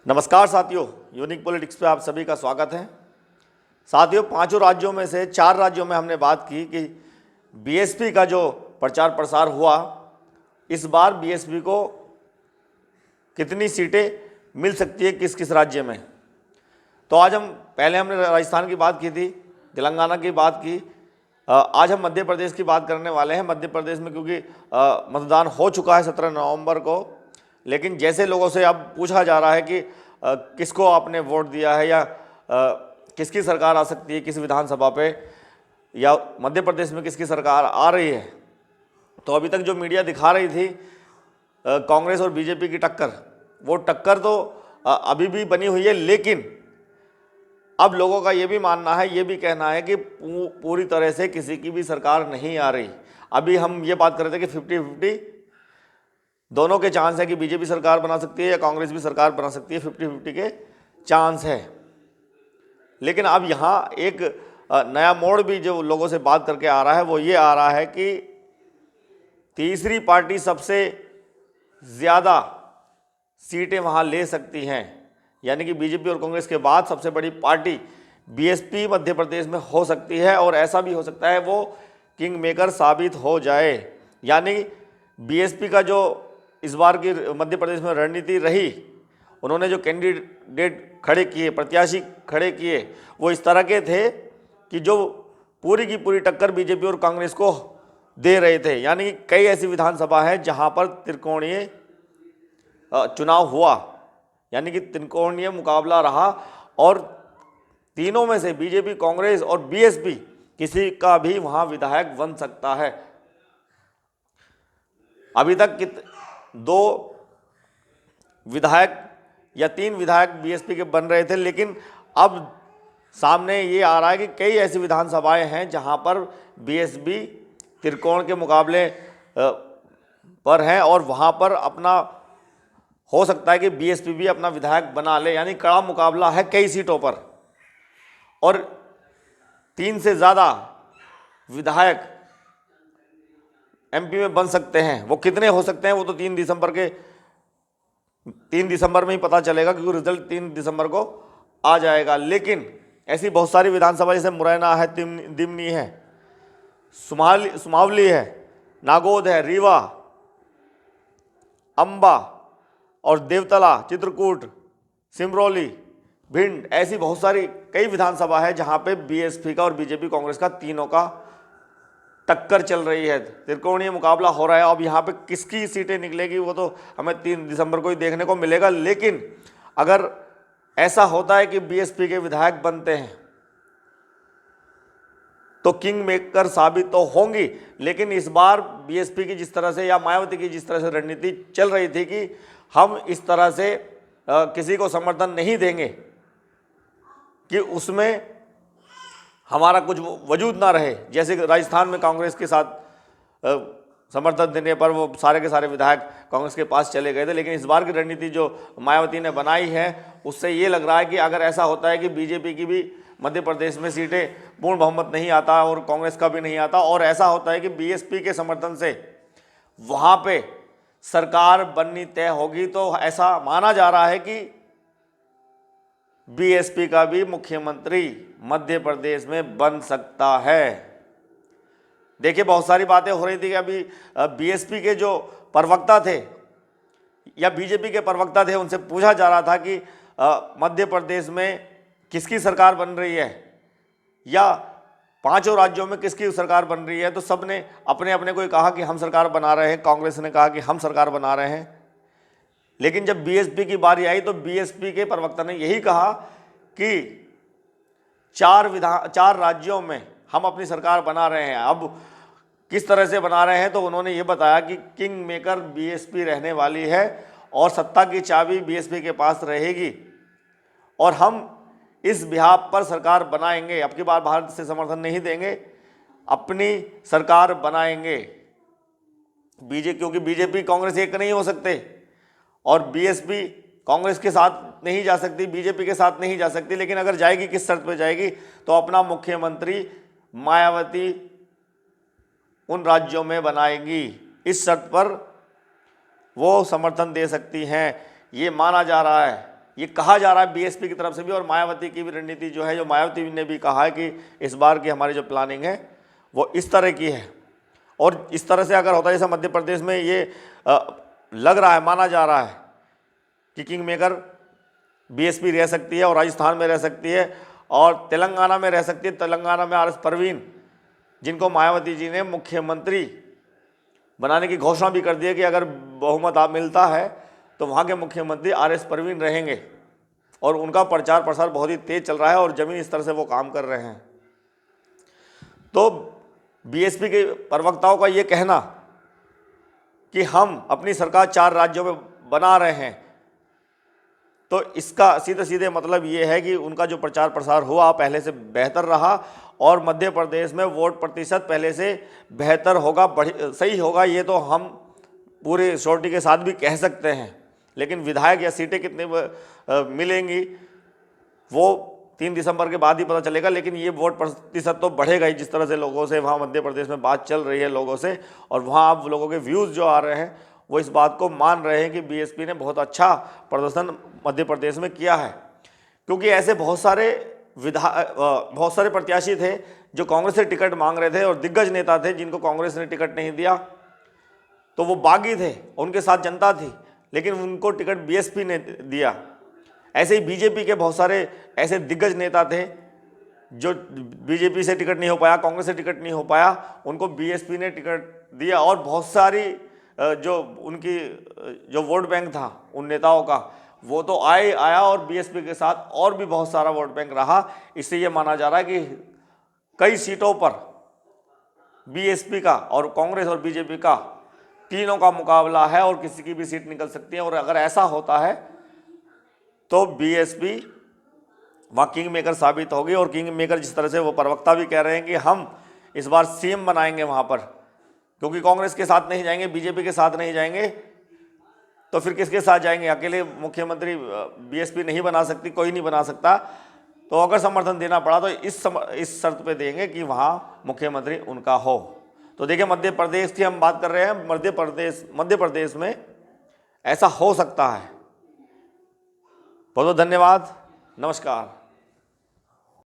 नमस्कार साथियों, unique politics पे आप सभी का स्वागत है। साथियों, पांचों राज्यों में से 4 राज्यों में हमने बात की कि बीएसपी का जो प्रचार प्रसार हुआ, इस बार बीएसपी को कितनी सीटें मिल सकती है किस किस राज्य में। तो आज हमने राजस्थान की बात की थी, तेलंगाना की बात की। आज हम मध्य प्रदेश की बात करने वाले हैं। मध्य प्रदेश में क्योंकि मतदान हो चुका है 17 नवंबर को, लेकिन जैसे लोगों से अब पूछा जा रहा है कि किसको आपने वोट दिया है या किसकी सरकार आ सकती है किस विधानसभा पे, या मध्य प्रदेश में किसकी सरकार आ रही है, तो अभी तक जो मीडिया दिखा रही थी कांग्रेस और बीजेपी की टक्कर, वो टक्कर तो अभी भी बनी हुई है। लेकिन अब लोगों का ये भी मानना है, ये भी कहना है कि पूरी तरह से किसी की भी सरकार नहीं आ रही। अभी हम ये बात कर रहे थे कि 50-50 दोनों के चांस है कि बीजेपी सरकार बना सकती है या कांग्रेस भी सरकार बना सकती है, 50-50 के चांस है। लेकिन अब यहाँ एक नया मोड़ भी जो लोगों से बात करके आ रहा है, वो ये आ रहा है कि तीसरी पार्टी सबसे ज़्यादा सीटें वहाँ ले सकती हैं, यानी कि बीजेपी और कांग्रेस के बाद सबसे बड़ी पार्टी बीएसपी मध्य प्रदेश में हो सकती है। और ऐसा भी हो सकता है वो किंग मेकर साबित हो जाए, यानी बीएसपी का जो इस बार की मध्य प्रदेश में रणनीति रही, उन्होंने जो कैंडिडेट खड़े किए, प्रत्याशी खड़े किए, वो इस तरह के थे कि जो पूरी की पूरी टक्कर बीजेपी और कांग्रेस को दे रहे थे। यानी कई ऐसी विधानसभा है जहां पर त्रिकोणीय चुनाव हुआ, यानी कि त्रिकोणीय मुकाबला रहा और तीनों में से बीजेपी, कांग्रेस और बीएसपी किसी का भी वहां विधायक बन सकता है। अभी तक 2 विधायक या 3 विधायक बीएसपी के बन रहे थे, लेकिन अब सामने ये आ रहा है कि कई ऐसी विधानसभाएं हैं जहां पर बीएसपी त्रिकोण के मुकाबले पर हैं और वहां पर अपना हो सकता है कि बीएसपी भी अपना विधायक बना ले, यानी कड़ा मुकाबला है कई सीटों पर। और 3 से ज़्यादा विधायक एमपी में बन सकते हैं। वो कितने हो सकते हैं वो तो 3 दिसंबर में ही पता चलेगा, क्योंकि रिजल्ट 3 दिसंबर को आ जाएगा। लेकिन ऐसी बहुत सारी विधानसभा जैसे मुरैना है, दिमनी है, सुमावली है, नागौद है, रीवा, अंबा और देवतला, चित्रकूट, सिमरौली, भिंड, ऐसी बहुत सारी कई विधानसभा है जहां पे बीएसपी का और बीजेपी कांग्रेस का तीनों का टक्कर चल रही है, त्रिकोणीय मुकाबला हो रहा है। अब यहाँ पे किसकी सीटें निकलेगी वो तो हमें 3 दिसंबर को ही देखने को मिलेगा। लेकिन अगर ऐसा होता है कि बीएसपी के विधायक बनते हैं तो किंग मेकर साबित तो होंगी। लेकिन इस बार बीएसपी की जिस तरह से या मायावती की जिस तरह से रणनीति चल रही थी कि हम इस तरह से किसी को समर्थन नहीं देंगे कि उसमें हमारा कुछ वजूद ना रहे, जैसे राजस्थान में कांग्रेस के साथ समर्थन देने पर वो सारे के सारे विधायक कांग्रेस के पास चले गए थे। लेकिन इस बार की रणनीति जो मायावती ने बनाई है, उससे ये लग रहा है कि अगर ऐसा होता है कि बीजेपी की भी मध्य प्रदेश में सीटें पूर्ण बहुमत नहीं आता और कांग्रेस का भी नहीं आता, और ऐसा होता है कि बीएसपी के समर्थन से वहाँ पे सरकार बननी तय होगी, तो ऐसा माना जा रहा है कि बीएसपी का भी मुख्यमंत्री मध्य प्रदेश में बन सकता है। देखिए, बहुत सारी बातें हो रही थी कि अभी बीएसपी के जो प्रवक्ता थे या बीजेपी के प्रवक्ता थे, उनसे पूछा जा रहा था कि मध्य प्रदेश में किसकी सरकार बन रही है या 5 राज्यों में किसकी सरकार बन रही है, तो सब ने अपने अपने को कहा कि हम सरकार बना रहे हैं। कांग्रेस ने कहा कि हम सरकार बना रहे हैं। लेकिन जब बीएसपी की बारी आई तो बीएसपी के प्रवक्ता ने यही कहा कि 4 राज्यों में हम अपनी सरकार बना रहे हैं। अब किस तरह से बना रहे हैं, तो उन्होंने ये बताया कि किंग मेकर बीएसपी रहने वाली है और सत्ता की चाबी बीएसपी के पास रहेगी और हम इस बिहाफ पर सरकार बनाएंगे। अब की बार भारत से समर्थन नहीं देंगे, अपनी सरकार बनाएंगे। क्योंकि बीजेपी कांग्रेस एक नहीं हो सकते और बीएसपी कांग्रेस के साथ नहीं जा सकती, बीजेपी के साथ नहीं जा सकती। लेकिन अगर जाएगी, किस शर्त पर जाएगी, तो अपना मुख्यमंत्री मायावती उन राज्यों में बनाएगी। इस शर्त पर वो समर्थन दे सकती हैं, ये माना जा रहा है। ये कहा जा रहा है बीएसपी की तरफ से भी, और मायावती की भी रणनीति जो है, जो मायावती ने भी कहा है कि इस बार की हमारी जो प्लानिंग है वो इस तरह की है। और इस तरह से अगर होता है, जैसे मध्य प्रदेश में ये लग रहा है, माना जा रहा है कि किंग मेकर बीएसपी रह सकती है और राजस्थान में रह सकती है और तेलंगाना में रह सकती है। तेलंगाना में आरएस परवीन, जिनको मायावती जी ने मुख्यमंत्री बनाने की घोषणा भी कर दी है कि अगर बहुमत मिलता है तो वहाँ के मुख्यमंत्री आरएस परवीन रहेंगे, और उनका प्रचार प्रसार बहुत ही तेज चल रहा है और जमीनी स्तर से वो काम कर रहे हैं। तो बीएसपी के प्रवक्ताओं का ये कहना कि हम अपनी सरकार 4 राज्यों में बना रहे हैं, तो इसका सीधे सीधे मतलब ये है कि उनका जो प्रचार प्रसार हुआ पहले से बेहतर रहा, और मध्य प्रदेश में वोट प्रतिशत पहले से बेहतर होगा, सही होगा, ये तो हम पूरी श्योरिटी के साथ भी कह सकते हैं। लेकिन विधायक या सीटें कितने मिलेंगी वो 3 दिसंबर के बाद ही पता चलेगा। लेकिन ये वोट प्रतिशत तो बढ़ेगा ही, जिस तरह से लोगों से वहाँ मध्य प्रदेश में बात चल रही है लोगों से, और वहाँ अब लोगों के व्यूज़ जो आ रहे हैं वो इस बात को मान रहे हैं कि बीएसपी ने बहुत अच्छा प्रदर्शन मध्य प्रदेश में किया है। क्योंकि ऐसे बहुत सारे प्रत्याशी थे जो कांग्रेस से टिकट मांग रहे थे, और दिग्गज नेता थे जिनको कांग्रेस ने टिकट नहीं दिया, तो वो बागी थे, उनके साथ जनता थी, लेकिन उनको टिकट बीएसपी ने दिया। ऐसे ही बीजेपी के बहुत सारे ऐसे दिग्गज नेता थे जो बीजेपी से टिकट नहीं हो पाया, कांग्रेस से टिकट नहीं हो पाया, उनको बीएसपी ने टिकट दिया। और बहुत सारी जो उनकी जो वोट बैंक था उन नेताओं का, वो तो आया और बीएसपी के साथ और भी बहुत सारा वोट बैंक रहा। इससे ये माना जा रहा है कि कई सीटों पर बीएसपी का और कांग्रेस और बीजेपी का तीनों का मुकाबला है और किसी की भी सीट निकल सकती है। और अगर ऐसा होता है तो बीएसपी वहाँ किंग मेकर साबित होगी। और किंग मेकर जिस तरह से वो प्रवक्ता भी कह रहे हैं कि हम इस बार सीएम बनाएंगे वहाँ पर, क्योंकि कांग्रेस के साथ नहीं जाएंगे, बीजेपी के साथ नहीं जाएंगे, तो फिर किसके साथ जाएंगे? अकेले मुख्यमंत्री बीएसपी नहीं बना सकती, कोई नहीं बना सकता। तो अगर समर्थन देना पड़ा तो इस शर्त पे देंगे कि वहाँ मुख्यमंत्री उनका हो। तो देखिए, मध्य प्रदेश की हम बात कर रहे हैं, मध्य प्रदेश में ऐसा हो सकता है। बहुत बहुत धन्यवाद, नमस्कार।